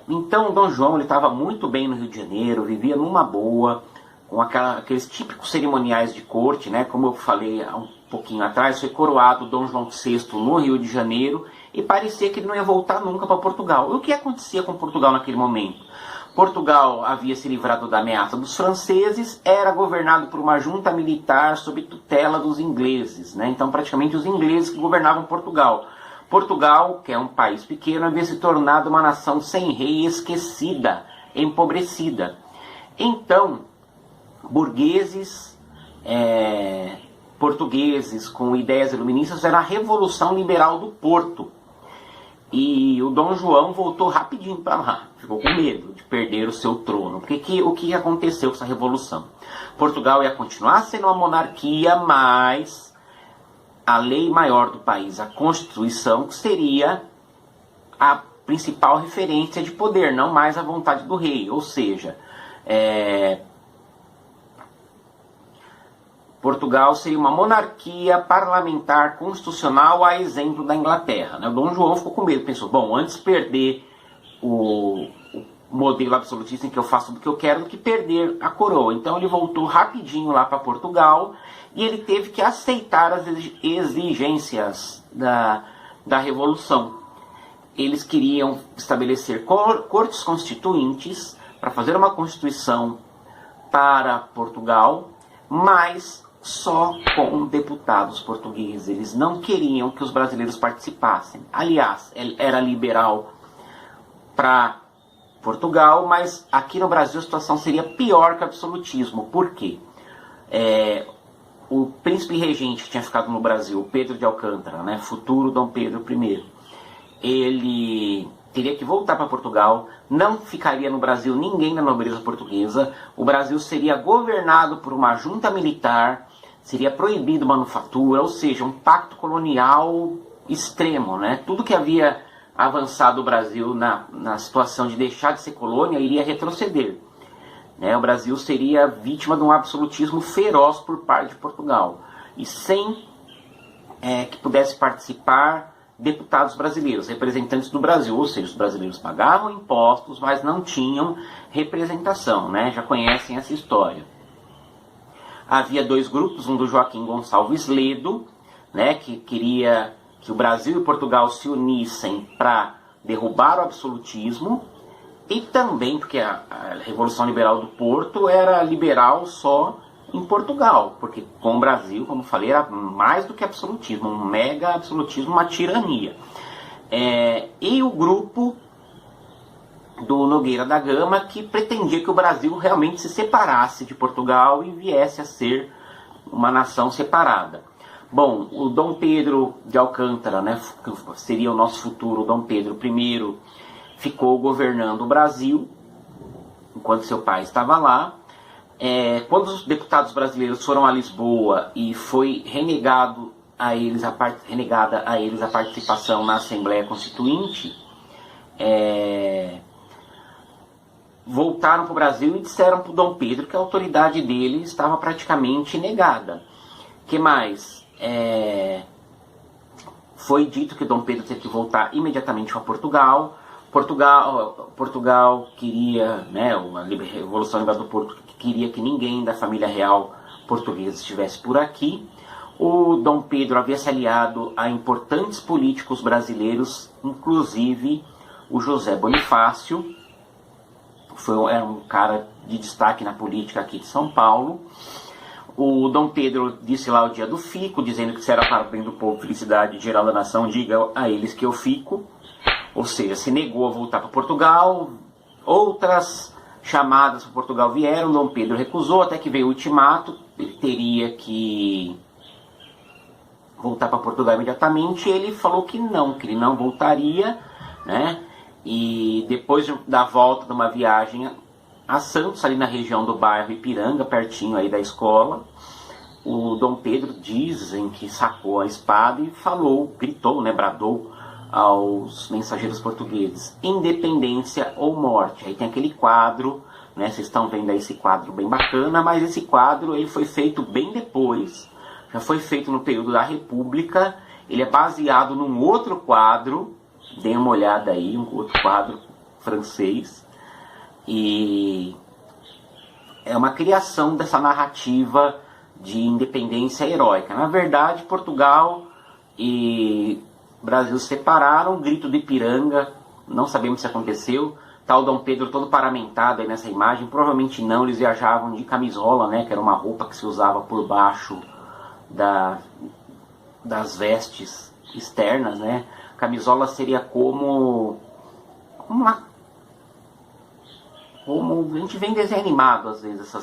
Então Dom João estava muito bem no Rio de Janeiro, vivia numa boa, com aqueles típicos cerimoniais de corte, né? Como eu falei há um pouquinho atrás, foi coroado Dom João VI no Rio de Janeiro e parecia que ele não ia voltar nunca para Portugal. E o que acontecia com Portugal naquele momento? Portugal havia se livrado da ameaça dos franceses, era governado por uma junta militar sob tutela dos ingleses, né? Então praticamente os ingleses que governavam Portugal. Portugal, que é um país pequeno, havia se tornado uma nação sem rei, esquecida, empobrecida. Então, burgueses, portugueses com ideias iluministas fizeram a Revolução Liberal do Porto. E o Dom João voltou rapidinho para lá, ficou com medo de perder o seu trono. O que aconteceu com essa revolução? Portugal ia continuar sendo uma monarquia, mas a lei maior do país, a Constituição, seria a principal referência de poder, não mais a vontade do rei. Ou seja, Portugal seria uma monarquia parlamentar constitucional a exemplo da Inglaterra, né? O Dom João ficou com medo, pensou, bom, antes perder o modelo absolutista em que eu faço tudo o que eu quero do que perder a coroa. Então ele voltou rapidinho lá para Portugal e ele teve que aceitar as exigências da Revolução. Eles queriam estabelecer cortes constituintes para fazer uma constituição para Portugal, mas só com deputados portugueses. Eles não queriam que os brasileiros participassem. Aliás, era liberal para Portugal, mas aqui no Brasil a situação seria pior que o absolutismo. Por quê? O príncipe regente que tinha ficado no Brasil, Pedro de Alcântara, né, futuro Dom Pedro I, ele teria que voltar para Portugal, não ficaria no Brasil ninguém da nobreza portuguesa, o Brasil seria governado por uma junta militar, seria proibido manufatura, ou seja, um pacto colonial extremo, né? Tudo que havia avançado o Brasil na situação de deixar de ser colônia iria retroceder, né? O Brasil seria vítima de um absolutismo feroz por parte de Portugal, e sem que pudesse participar deputados brasileiros, representantes do Brasil, ou seja, os brasileiros pagavam impostos, mas não tinham representação, né? Já conhecem essa história. Havia dois grupos, um do Joaquim Gonçalves Ledo, né, que queria que o Brasil e Portugal se unissem para derrubar o absolutismo, e também porque a Revolução Liberal do Porto era liberal só em Portugal, porque com o Brasil, como falei, era mais do que absolutismo, um mega absolutismo, uma tirania. E o grupo do Nogueira da Gama, que pretendia que o Brasil realmente se separasse de Portugal e viesse a ser uma nação separada. Bom, o Dom Pedro de Alcântara, né, que seria o nosso futuro Dom Pedro I, ficou governando o Brasil, enquanto seu pai estava lá. Quando os deputados brasileiros foram a Lisboa e foi renegada a eles a participação na Assembleia Constituinte, voltaram para o Brasil e disseram para o Dom Pedro que a autoridade dele estava praticamente negada. Que mais? Foi dito que Dom Pedro teve que voltar imediatamente para Portugal. Portugal queria, né, uma Revolução Liberal do Porto, queria que ninguém da família real portuguesa estivesse por aqui. O Dom Pedro havia se aliado a importantes políticos brasileiros, inclusive o José Bonifácio, era um cara de destaque na política aqui de São Paulo. O Dom Pedro disse lá o dia do fico, dizendo que se era para o bem do povo, felicidade geral da nação, diga a eles que eu fico. Ou seja, se negou a voltar para Portugal. Outras chamadas para Portugal vieram, Dom Pedro recusou, até que veio o ultimato, ele teria que voltar para Portugal imediatamente. Ele falou que ele não voltaria, né? E depois da volta de uma viagem a Santos, ali na região do bairro Ipiranga, pertinho aí da escola, o Dom Pedro dizem que sacou a espada e gritou, né, bradou aos mensageiros portugueses: independência ou morte. Aí tem aquele quadro, né, vocês estão vendo aí esse quadro bem bacana, mas esse quadro ele foi feito bem depois, já foi feito no período da República. Ele é baseado num outro quadro, deem uma olhada aí, um outro quadro francês, e é uma criação dessa narrativa de independência heróica. Na verdade, Portugal e Brasil se separaram, grito do Ipiranga, não sabemos se aconteceu. Tá o Dom Pedro todo paramentado aí nessa imagem, provavelmente não, eles viajavam de camisola, né, que era uma roupa que se usava por baixo das vestes externas, né. Camisola seria como a gente vê em desenho animado às vezes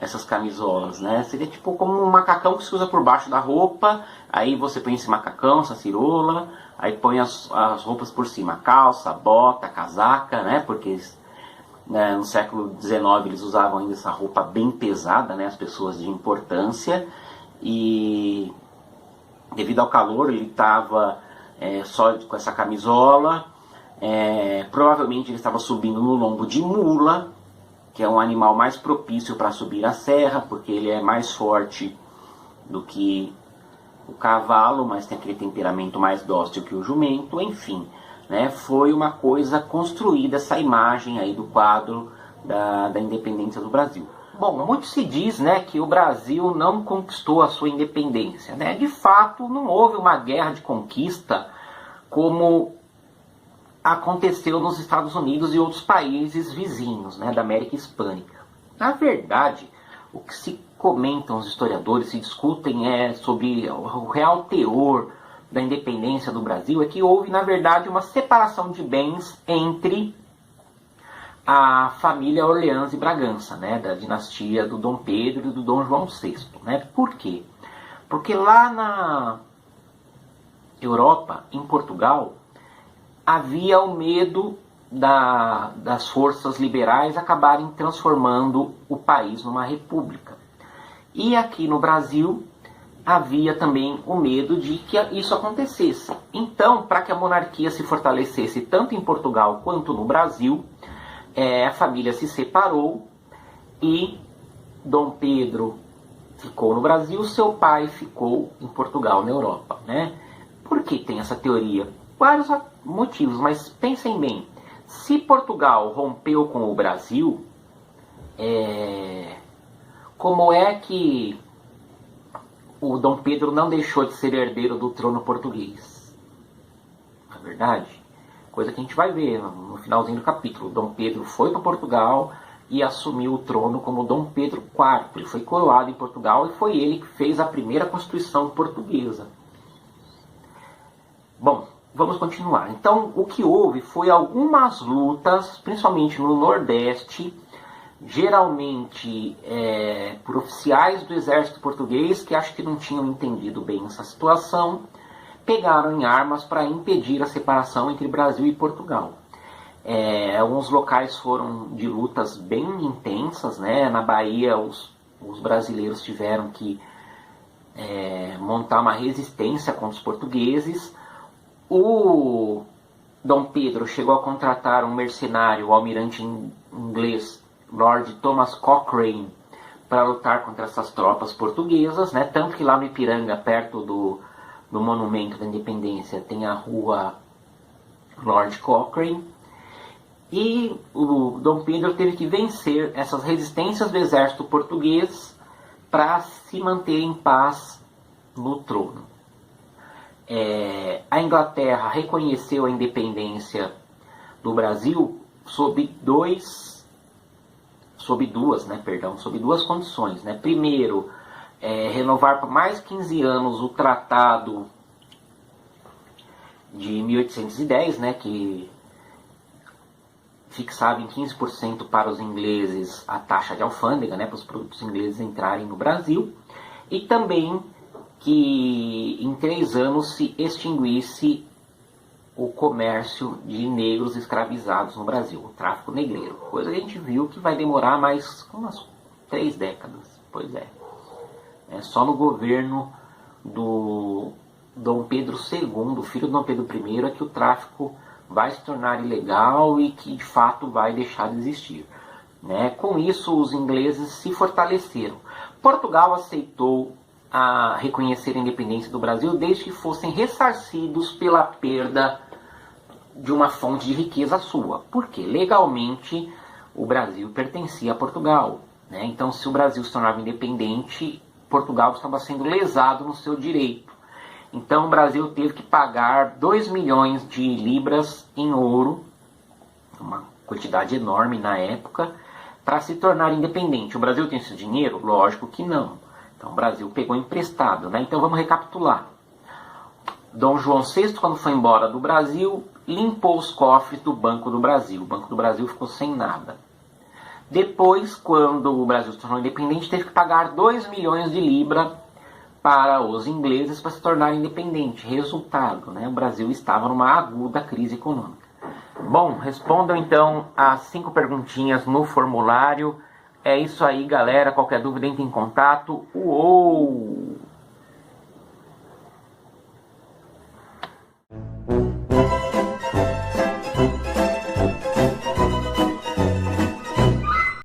essas camisolas, né? Seria tipo como um macacão que se usa por baixo da roupa, aí você põe esse macacão, essa cirola, aí põe as roupas por cima, calça, bota, casaca, né? Porque né, no século XIX eles usavam ainda essa roupa bem pesada, né? As pessoas de importância, e devido ao calor ele estava só com essa camisola. Provavelmente ele estava subindo no lombo de mula, que é um animal mais propício para subir a serra, porque ele é mais forte do que o cavalo, mas tem aquele temperamento mais dócil que o jumento, enfim, né? Foi uma coisa construída, essa imagem aí do quadro da independência do Brasil. Bom, muito se diz, né, que o Brasil não conquistou a sua independência, né? De fato, não houve uma guerra de conquista como aconteceu nos Estados Unidos e outros países vizinhos, né, da América Hispânica. Na verdade, o que se comentam os historiadores, se discutem sobre o real teor da independência do Brasil, é que houve, na verdade, uma separação de bens entre a família Orleans e Bragança, né, da dinastia do Dom Pedro e do Dom João VI. Né? Por quê? Porque lá na Europa, em Portugal, havia o medo das forças liberais acabarem transformando o país numa república. E aqui no Brasil havia também o medo de que isso acontecesse. Então, para que a monarquia se fortalecesse tanto em Portugal quanto no Brasil, a família se separou e Dom Pedro ficou no Brasil, seu pai ficou em Portugal, na Europa. Né? Por que tem essa teoria? Vários motivos, mas pensem bem, se Portugal rompeu com o Brasil, como é que o Dom Pedro não deixou de ser herdeiro do trono português? Não é verdade? Coisa que a gente vai ver no finalzinho do capítulo. Dom Pedro foi para Portugal e assumiu o trono como Dom Pedro IV. Ele foi coroado em Portugal e foi ele que fez a primeira Constituição portuguesa. Bom, vamos continuar. Então, o que houve foi algumas lutas, principalmente no Nordeste, geralmente por oficiais do exército português, que acho que não tinham entendido bem essa situação, pegaram em armas para impedir a separação entre Brasil e Portugal. Alguns locais foram de lutas bem intensas, né? Na Bahia, os brasileiros tiveram que montar uma resistência contra os portugueses. O Dom Pedro chegou a contratar um mercenário, o almirante inglês Lord Thomas Cochrane, para lutar contra essas tropas portuguesas, né? Tanto que lá no Ipiranga, perto do Monumento da Independência, tem a rua Lord Cochrane. E o Dom Pedro teve que vencer essas resistências do exército português para se manter em paz no trono. A Inglaterra reconheceu a independência do Brasil sob duas condições. Né? Primeiro, renovar por mais 15 anos o Tratado de 1810, né, que fixava em 15% para os ingleses a taxa de alfândega, né, para os produtos ingleses entrarem no Brasil, e também que em 3 anos se extinguisse o comércio de negros escravizados no Brasil, o tráfico negreiro. Coisa que a gente viu que vai demorar mais umas 3 décadas. Pois é. Só no governo do Dom Pedro II, filho do Dom Pedro I, é que o tráfico vai se tornar ilegal e que de fato vai deixar de existir. Né? Com isso, os ingleses se fortaleceram. Portugal aceitou reconhecer a independência do Brasil desde que fossem ressarcidos pela perda de uma fonte de riqueza sua. Porque legalmente o Brasil pertencia a Portugal, né? Então, se o Brasil se tornava independente, Portugal estava sendo lesado no seu direito. Então, o Brasil teve que pagar 2 milhões de libras em ouro, uma quantidade enorme na época, para se tornar independente. O Brasil tem esse dinheiro? Lógico que não. Então, o Brasil pegou emprestado, né? Então, vamos recapitular. Dom João VI, quando foi embora do Brasil, limpou os cofres do Banco do Brasil. O Banco do Brasil ficou sem nada. Depois, quando o Brasil se tornou independente, teve que pagar 2 milhões de libras para os ingleses para se tornar independente. Resultado, né? O Brasil estava numa aguda crise econômica. Bom, respondam então as 5 perguntinhas no formulário. É isso aí, galera. Qualquer dúvida, entre em contato. Uou!